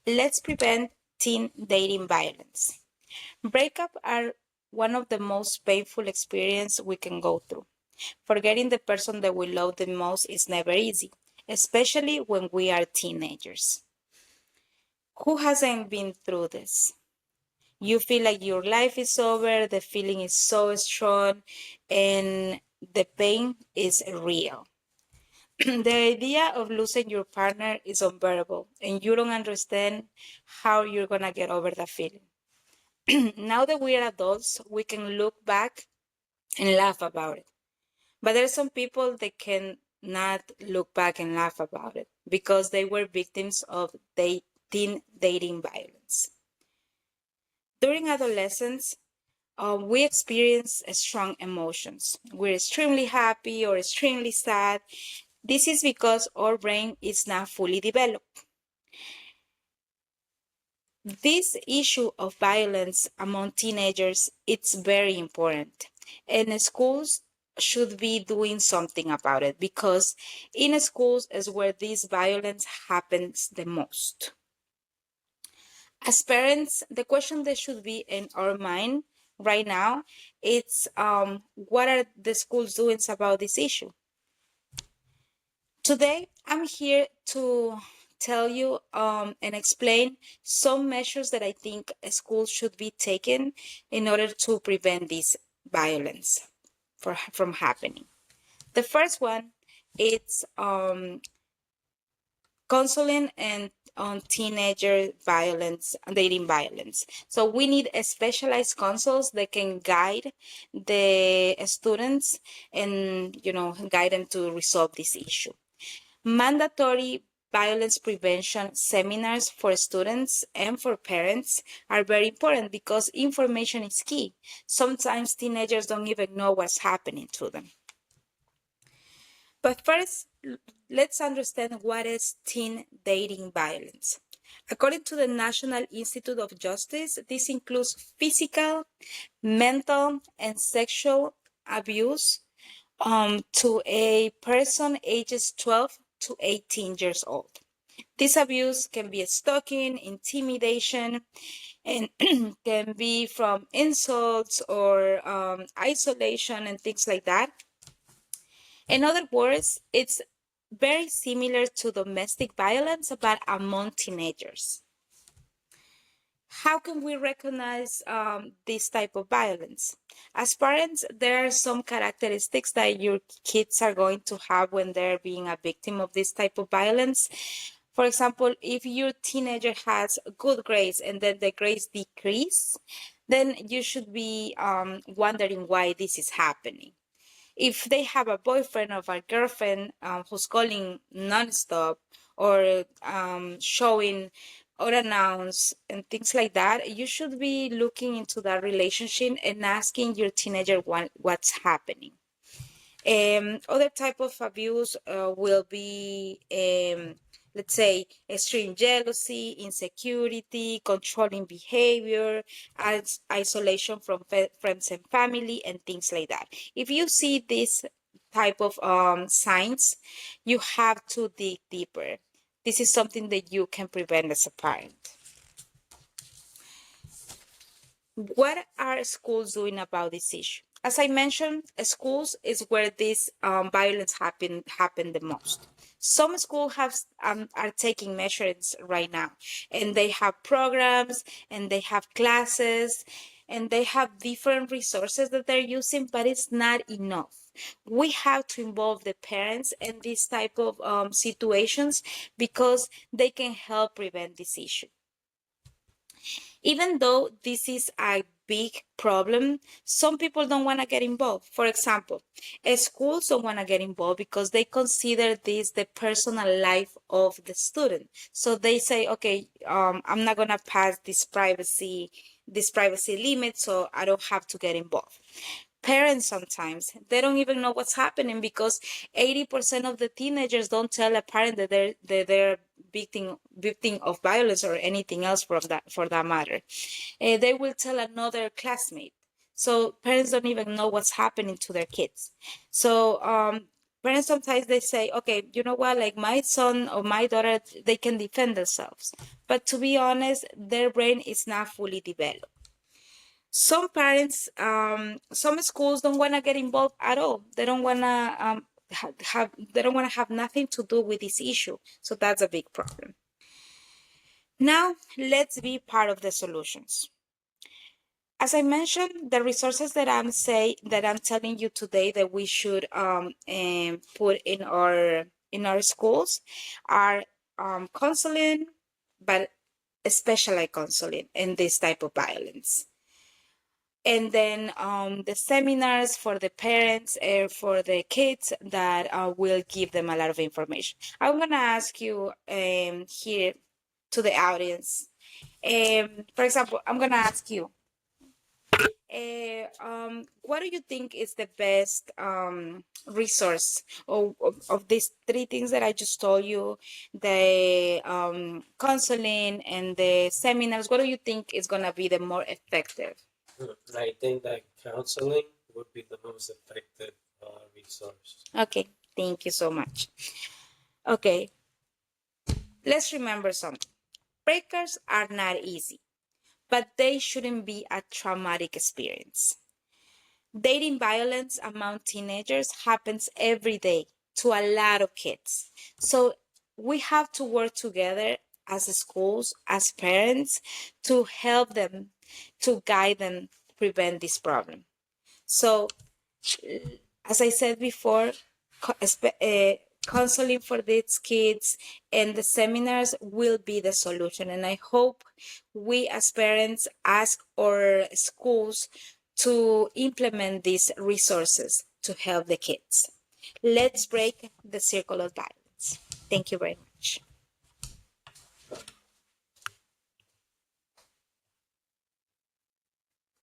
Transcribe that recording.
Let's prevent teen dating violence. Breakups are one of the most painful experiences we can go through. Forgetting the person that we love the most is never easy, especially when we are teenagers. Who hasn't been through this? You feel like your life is over, the feeling is so strong, and the pain is real. The idea of losing your partner is unbearable, and you don't understand how you're gonna get over that feeling. Now that we are adults, we can look back and laugh about it. But there are some people that can not look back and laugh about it because they were victims of teen dating violence. During adolescence, we experience strong emotions. We're extremely happy or extremely sad. This is because our brain is not fully developed. This issue of violence among teenagers, it's very important. And schools should be doing something about it because in schools is where this violence happens the most. As parents, the question that should be in our mind right now, it's what are the schools doing about this issue? Today, I'm here to tell you and explain some measures that I think schools should be taking in order to prevent this violence from happening. The first one is counseling and on teenager violence, dating violence. So we need a specialized counselors that can guide the students and guide them to resolve this issue. Mandatory violence prevention seminars for students and for parents are very important because information is key. Sometimes teenagers don't even know what's happening to them. But first, let's understand what is teen dating violence. According to the National Institute of Justice, this includes physical, mental, and sexual abuse to a person ages 12 to 18 years old. This abuse can be stalking, intimidation, and can be from insults or isolation and things like that. In other words, it's very similar to domestic violence, but among teenagers. How can we recognize this type of violence? As parents, there are some characteristics that your kids are going to have when they're being a victim of this type of violence. For example, if your teenager has good grades and then the grades decrease, then you should be wondering why this is happening. If they have a boyfriend or a girlfriend who's calling nonstop or showing unannounced and things like that, you should be looking into that relationship and asking your teenager what's happening. Other type of abuse will be, let's say, extreme jealousy, insecurity, controlling behavior, isolation from friends and family, and things like that. If you see this type of signs, you have to dig deeper. This is something that you can prevent as a parent. What are schools doing about this issue? As I mentioned, schools is where this violence happen the most. Some schools are taking measures right now, and they have programs, and they have classes, and they have different resources that they're using, but it's not enough. We have to involve the parents in these type of situations because they can help prevent this issue. Even though this is a big problem, some people don't want to get involved. For example, schools don't want to get involved because they consider this the personal life of the student. So they say, okay, I'm not going to pass this privacy limit, so I don't have to get involved. Parents sometimes they don't even know what's happening because 80% of the teenagers don't tell a parent that they're victim of violence or anything else for that matter. They will tell another classmate. So parents don't even know what's happening to their kids. So Parents sometimes they say, okay, you know what, like my son or my daughter, they can defend themselves. But to be honest, their brain is not fully developed. Some parents, some schools don't want to get involved at all. They don't want to they don't want to have nothing to do with this issue. So that's a big problem. Now, let's be part of the solutions. As I mentioned, the resources that I'm telling you today that we should put in our schools are counseling, but especially counseling in this type of violence. And then the seminars for the parents and for the kids that will give them a lot of information. I'm gonna ask you here to the audience. For example, I'm gonna ask you, what do you think is the best resource of these three things that I just told you, the counseling and the seminars? What do you think is going to be the more effective? I think that counseling would be the most effective resource. Okay, thank you so much. Okay, let's remember something. Breakers are not easy, but they shouldn't be a traumatic experience. Dating violence among teenagers happens every day to a lot of kids. So we have to work together as schools, as parents, to help them, to guide them, prevent this problem. So, as I said before, counseling for these kids and the seminars will be the solution. And I hope we as parents ask our schools to implement these resources to help the kids. Let's break the circle of violence. Thank you very much.